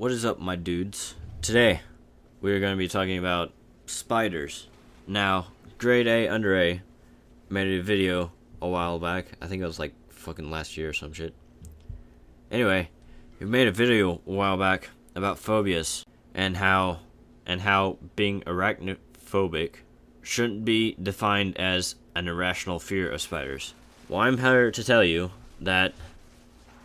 What is up, my dudes? Today, we are going to be talking about spiders. Now, GradeAUnderA made a video a while back. I think it was like fucking last year or some shit. Anyway, he made a video a while back about phobias and how being arachnophobic shouldn't be defined as an irrational fear of spiders. Well, I'm here to tell you that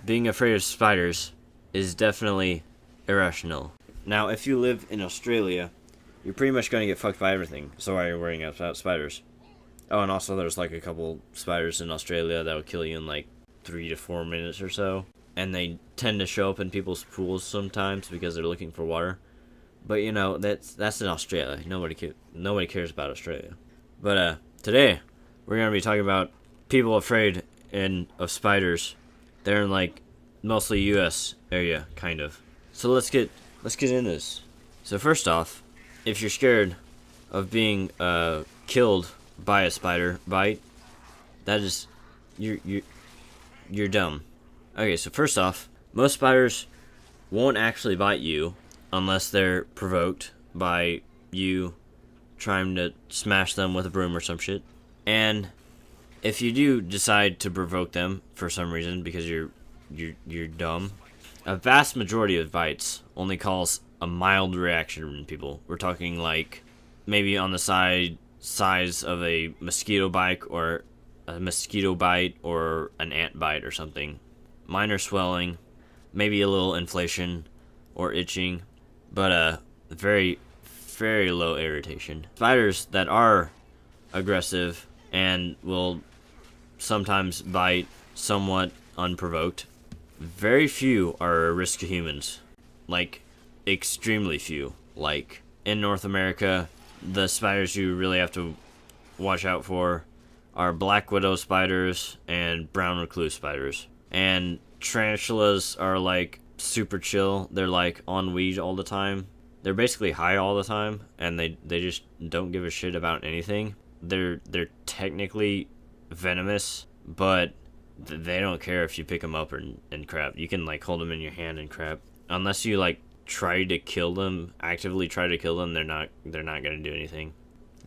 being afraid of spiders is definitely irrational. Now, if you live in Australia, you're pretty much going to get fucked by everything. So why are you worrying about spiders? Oh, and also there's like a couple spiders in Australia that will kill you in like 3 to 4 minutes or so. And they tend to show up in people's pools sometimes because they're looking for water. But you know, that's in Australia. Nobody cares about Australia. But today we're gonna be talking about people afraid of spiders. They're in like mostly U.S. area, kind of. So let's get into this. So first off, if you're scared of being killed by a spider bite, that is you're dumb. Okay, so first off, most spiders won't actually bite you unless they're provoked by you trying to smash them with a broom or some shit. And if you do decide to provoke them for some reason because you're dumb, a vast majority of bites only cause a mild reaction in people. We're talking like maybe on the size of a mosquito bite or an ant bite or something. Minor swelling, maybe a little inflation or itching, but very, very low irritation. Spiders that are aggressive and will sometimes bite somewhat unprovoked, very few are a risk to humans. Like, extremely few. Like, in North America, the spiders you really have to watch out for are black widow spiders and brown recluse spiders. And tarantulas are like super chill. They're like on weed all the time. They're basically high all the time, and they just don't give a shit about anything. They're technically venomous, but they don't care if you pick them up and crap. You can like hold them in your hand and crap. Unless you like actively try to kill them, they're not gonna do anything.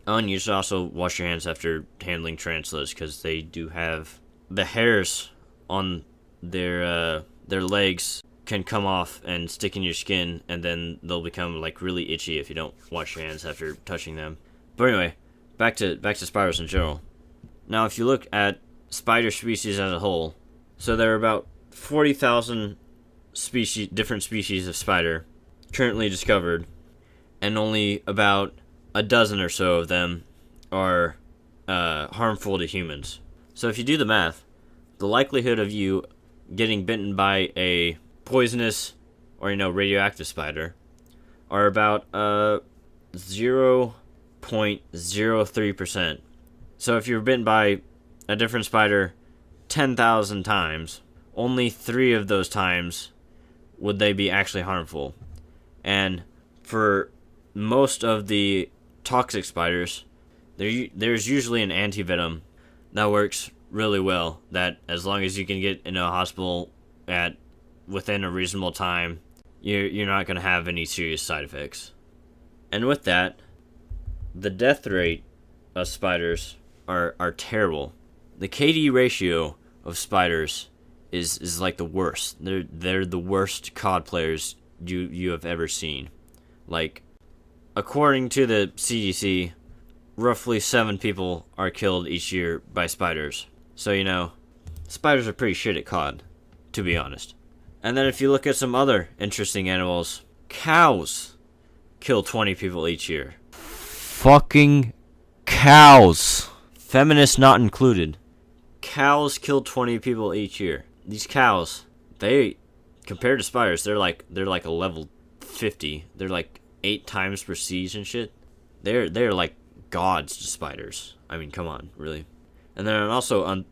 Oh, and you should also wash your hands after handling tarantulas, because they do have the hairs on their legs can come off and stick in your skin, and then they'll become like really itchy if you don't wash your hands after touching them. But anyway, back to spiders in general. Now, if you look at spider species as a whole, so there are about 40,000 different species of spider currently discovered, and only about a dozen or so of them are harmful to humans. So if you do the math, the likelihood of you getting bitten by a poisonous or radioactive spider are about 0.03%. So if you're bitten by a different spider 10,000 times, only 3 of those times would they be actually harmful. And for most of the toxic spiders, there's usually an antivenom that works really well, that as long as you can get in a hospital within a reasonable time, you're not going to have any serious side effects. And with that, the death rate of spiders are terrible. The KD ratio of spiders is like the worst. They're the worst COD players you have ever seen. Like, according to the CDC, roughly 7 people are killed each year by spiders. So, spiders are pretty shit at COD, to be honest. And then if you look at some other interesting animals, cows kill 20 people each year. Fucking cows. Feminists not included. Cows kill 20 people each year. These cows, compared to spiders, they're like a level 50. They're like 8 times prestige and shit. They're like gods to spiders. I mean, come on, really. And then also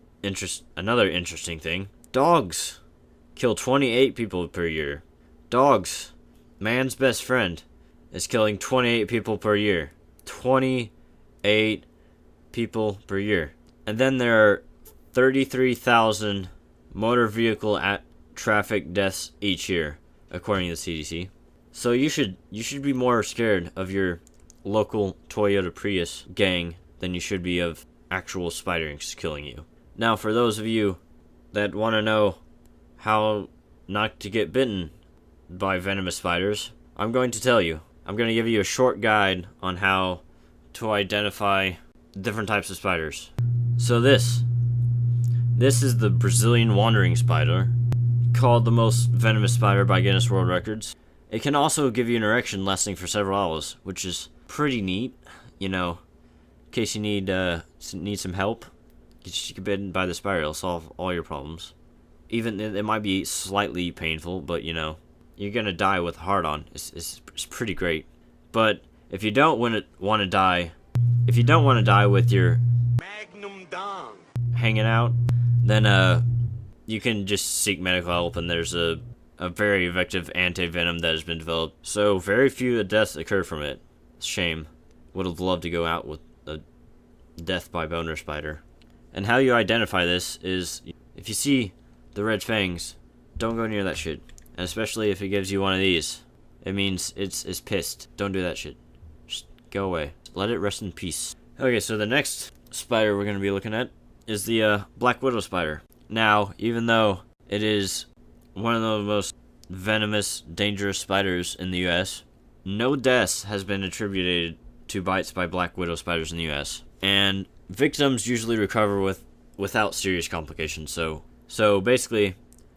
another interesting thing: dogs kill 28 people per year. Dogs, man's best friend, is killing 28 people per year. 28 people per year. And then there are 33,000 motor vehicle traffic deaths each year, according to the CDC. So you should be more scared of your local Toyota Prius gang than you should be of actual spiders killing you. Now, for those of you that want to know how not to get bitten by venomous spiders, I'm going to tell you. I'm going to give you a short guide on how to identify different types of spiders. So this is the Brazilian wandering spider, called the most venomous spider by Guinness World Records. It can also give you an erection lasting for several hours, which is pretty neat, in case you need some help. Get bitten by the spider, it'll solve all your problems. Even it might be slightly painful, but you're gonna die with a heart on. It's pretty great. But if you don't want to die with your Magnum Dong hanging out, then you can just seek medical help, and there's a very effective anti-venom that has been developed. So very few deaths occur from it. Shame. Would have loved to go out with a death by boner spider. And how you identify this is, if you see the red fangs, don't go near that shit. And especially if it gives you one of these, it means it's pissed. Don't do that shit. Just go away. Let it rest in peace. Okay, so the next spider we're going to be looking at is the black widow spider. Now, even though it is one of the most venomous, dangerous spiders in the US, no deaths has been attributed to bites by black widow spiders in the US. And victims usually recover without serious complications. So basically,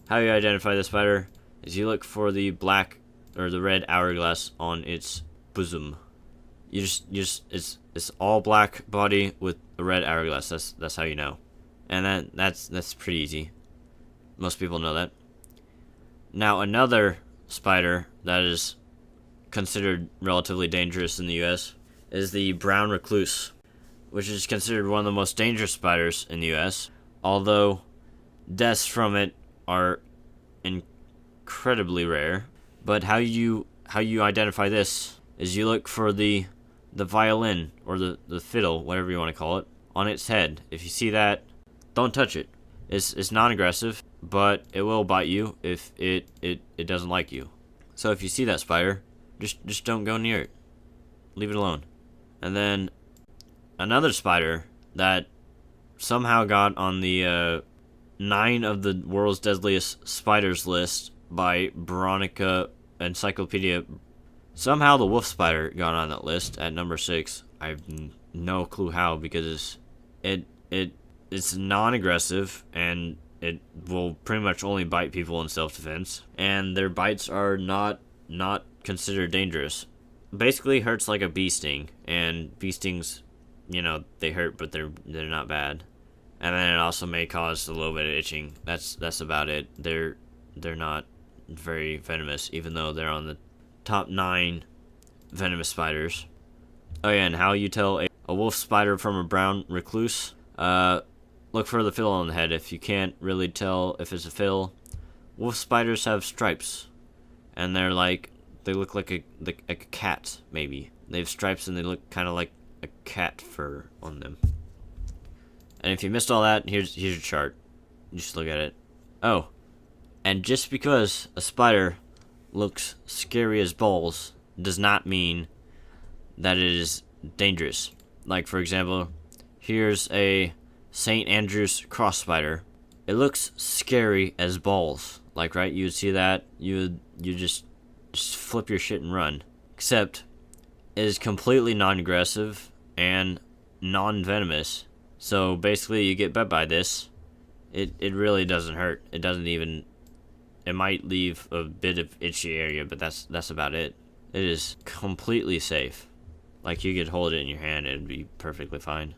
how you identify the spider is you look for the black or the red hourglass on its bosom. It's all black body with a red hourglass. That's how you know. And that's pretty easy. Most people know that. Now, another spider that is considered relatively dangerous in the US is the brown recluse, which is considered one of the most dangerous spiders in the US, although deaths from it are incredibly rare. But how you identify this is you look for the violin or the fiddle, whatever you want to call it, on its head. If you see that, don't touch it. It's non-aggressive, but it will bite you if it doesn't like you. So if you see that spider, just don't go near it. Leave it alone. And then another spider that somehow got on the 9 of the world's deadliest spiders list by Veronica Encyclopedia. Somehow the wolf spider got on that list at number 6. I have no clue how, because it's non-aggressive and it will pretty much only bite people in self-defense, and their bites are not considered dangerous. Basically hurts like a bee sting, and bee stings, they hurt, but they're not bad. And then it also may cause a little bit of itching. That's about it. They're not very venomous, even though they're on the top 9 venomous spiders. Oh yeah, and how you tell a wolf spider from a brown recluse? Look for the fiddle on the head. If you can't really tell if it's a fiddle, wolf spiders have stripes, and they look like a cat, maybe. They have stripes and they look kind of like a cat fur on them. And if you missed all that, here's your chart. Just look at it. Oh, and just because a spider looks scary as balls does not mean that it is dangerous. Like, for example, here's a St. Andrew's cross spider. It looks scary as balls. Like, right, you would see that, you just flip your shit and run. Except, it is completely non-aggressive and non-venomous. So basically, you get bit by this, it really doesn't hurt. It might leave a bit of itchy area, but that's about it. It is completely safe. Like, you could hold it in your hand and it'd be perfectly fine.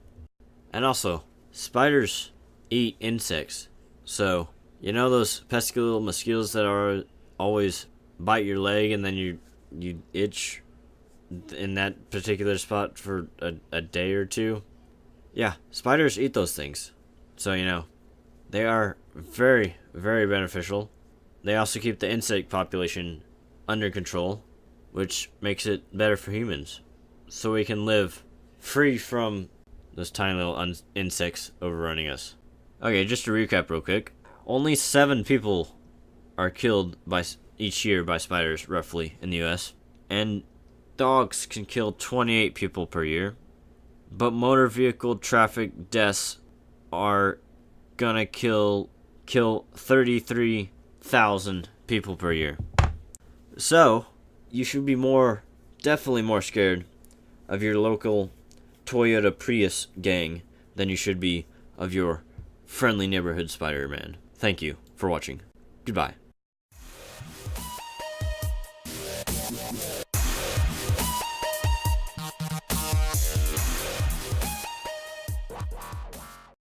And also, spiders eat insects. So, those pesky little mosquitoes that are always bite your leg and then you itch in that particular spot for a day or two? Yeah, spiders eat those things. So, they are very, very beneficial. They also keep the insect population under control, which makes it better for humans. So we can live free from those tiny little insects overrunning us. Okay, just to recap real quick. Only 7 people are killed by each year by spiders, roughly, in the US. And dogs can kill 28 people per year. But motor vehicle traffic deaths are gonna kill 33,000 people per year. So, you should be definitely more scared of your local Toyota Prius gang than you should be of your friendly neighborhood Spider-Man. Thank you for watching. Goodbye.